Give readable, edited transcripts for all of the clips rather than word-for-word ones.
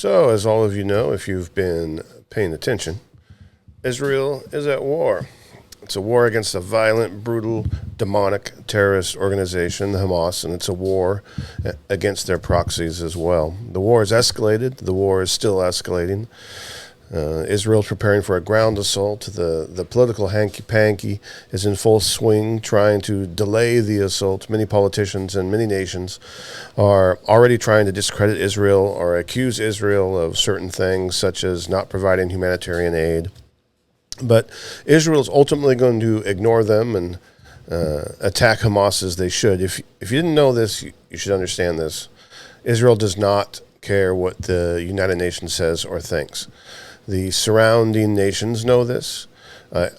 So, as all of you know, if you've been paying attention, Israel is at war. It's a war against a violent, brutal, demonic terrorist organization, the Hamas, and it's a war against their proxies as well. The war has escalated. The war is still escalating. Israel's preparing for a ground assault. The political hanky-panky is in full swing, trying to delay the assault. Many politicians and many nations are already trying to discredit Israel or accuse Israel of certain things, such as not providing humanitarian aid. But Israel's ultimately going to ignore them and attack Hamas as they should. If you didn't know this, you should understand this. Israel does not care what the United Nations says or thinks. The surrounding nations know this.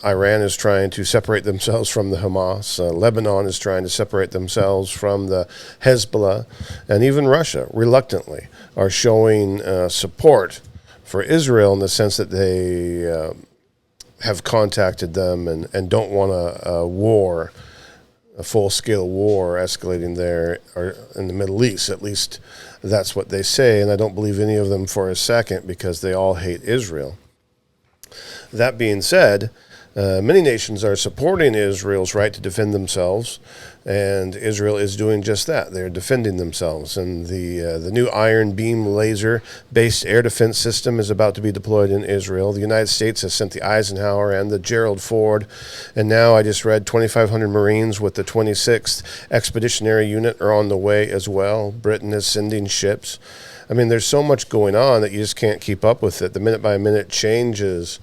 Iran is trying to separate themselves from the Hamas. Lebanon is trying to separate themselves from the Hezbollah. And even Russia, reluctantly, are showing support for Israel in the sense that they have contacted them and don't want a war, a full-scale war escalating there or in the Middle East. At least that's what they say, and I don't believe any of them for a second because they all hate Israel. That being said, many nations are supporting Israel's right to defend themselves, and Israel is doing just that. They're defending themselves, and the new Iron Beam laser-based air defense system is about to be deployed in Israel. The United States has sent the Eisenhower and the Gerald Ford, and now I just read 2,500 Marines with the 26th Expeditionary Unit are on the way as well. Britain is sending ships. I mean, there's so much going on that you just can't keep up with it. The minute-by-minute changes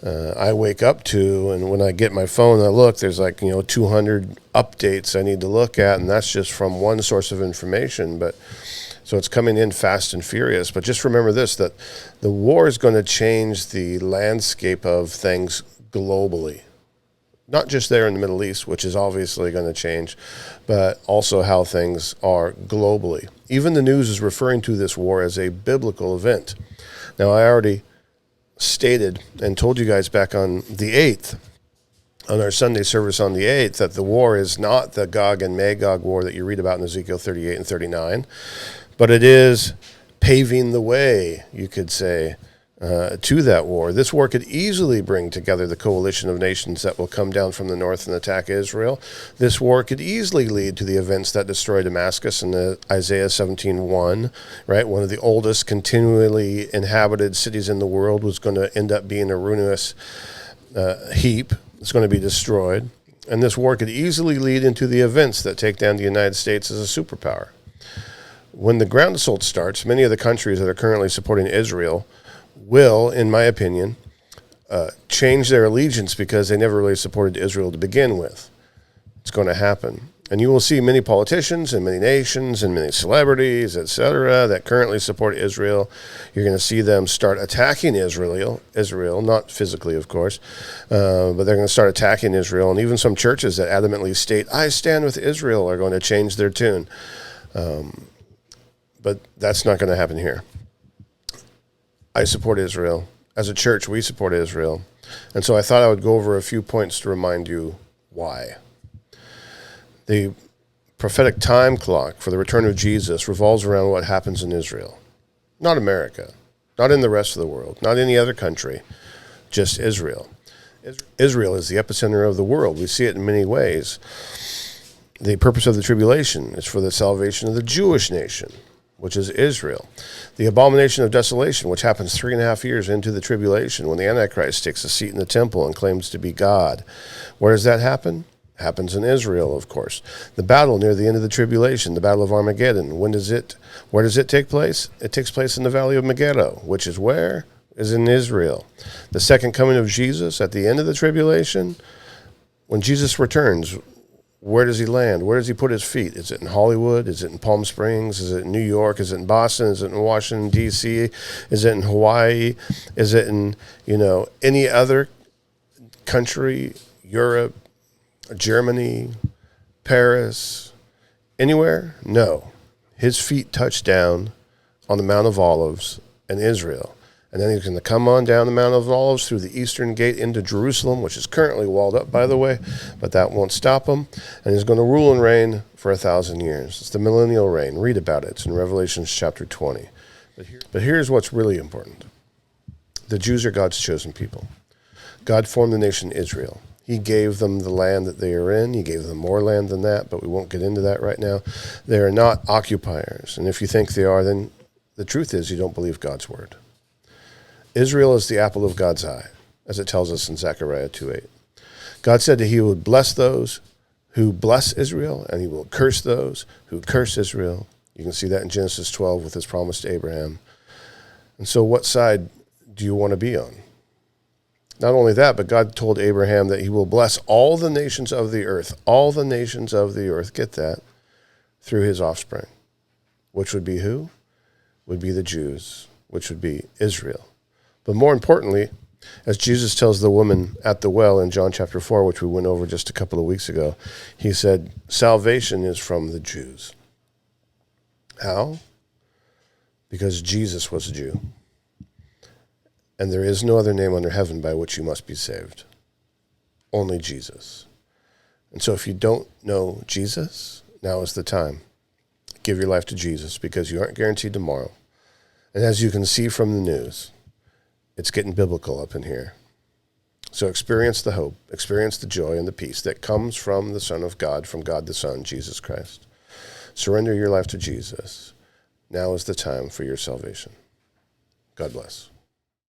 I wake up to, and when I get my phone and I look, there's 200 updates I need to look at, and that's just from one source of information. But so it's coming in fast and furious. But just remember this, that the war is going to change the landscape of things globally. Not just there in the Middle East, which is obviously going to change, but also how things are globally. Even the news is referring to this war as a biblical event. Now, I already stated and told you guys back on the 8th, on our Sunday service on the 8th, that the war is not the Gog and Magog war that you read about in Ezekiel 38 and 39, but it is paving the way, you could say, to that war. This war could easily bring together the coalition of nations that will come down from the north and attack Israel. This war could easily lead to the events that destroy Damascus in Isaiah 17:1, right? One of the oldest continually inhabited cities in the world was going to end up being a ruinous heap. It's going to be destroyed. And this war could easily lead into the events that take down the United States as a superpower. When the ground assault starts, many of the countries that are currently supporting Israel will, in my opinion, change their allegiance because they never really supported Israel to begin with. It's going to happen. And you will see many politicians and many nations and many celebrities, etc., that currently support Israel. You're going to see them start attacking Israel, not physically, of course, but they're going to start attacking Israel. And even some churches that adamantly state, I stand with Israel, are going to change their tune. But that's not going to happen here. I support Israel. As a church, we support Israel. And so I thought I would go over a few points to remind you why. The prophetic time clock for the return of Jesus revolves around what happens in Israel. Not America. Not in the rest of the world. Not any other country. Just Israel. Israel is the epicenter of the world. We see it in many ways. The purpose of the tribulation is for the salvation of the Jewish nation, which is Israel. The abomination of desolation, which happens 3.5 years into the tribulation when the Antichrist takes a seat in the temple and claims to be God. Where does that happen? Happens in Israel, of course. The battle near the end of the tribulation, the Battle of Armageddon. Where does it take place? It takes place in the Valley of Megiddo, which is where? Is in Israel. The second coming of Jesus at the end of the tribulation, when Jesus returns, where does he land? Where does he put his feet? Is it in Hollywood? Is it in Palm Springs? Is it in New York? Is it in Boston? Is it in Washington, D.C.? Is it in Hawaii? Is it in, any other country, Europe, Germany, Paris, anywhere? No. His feet touch down on the Mount of Olives in Israel. And then he's going to come on down the Mount of Olives through the eastern gate into Jerusalem, which is currently walled up, by the way, but that won't stop him. And he's going to rule and reign for 1,000 years. It's the millennial reign. Read about it. It's in Revelation chapter 20. But here's what's really important. The Jews are God's chosen people. God formed the nation Israel. He gave them the land that they are in. He gave them more land than that, but we won't get into that right now. They are not occupiers. And if you think they are, then the truth is you don't believe God's word. Israel is the apple of God's eye, as it tells us in Zechariah 2:8. God said that he would bless those who bless Israel, and he will curse those who curse Israel. You can see that in Genesis 12 with his promise to Abraham. And so what side do you want to be on? Not only that, but God told Abraham that he will bless all the nations of the earth, get that, through his offspring, which would be who? Would be the Jews, which would be Israel. But more importantly, as Jesus tells the woman at the well in John chapter 4, which we went over just a couple of weeks ago, he said, salvation is from the Jews. How? Because Jesus was a Jew. And there is no other name under heaven by which you must be saved. Only Jesus. And so if you don't know Jesus, now is the time. Give your life to Jesus because you aren't guaranteed tomorrow. And as you can see from the news, it's getting biblical up in here. So experience the hope, experience the joy and the peace that comes from the Son of God, from God the Son, Jesus Christ. Surrender your life to Jesus. Now is the time for your salvation. God bless.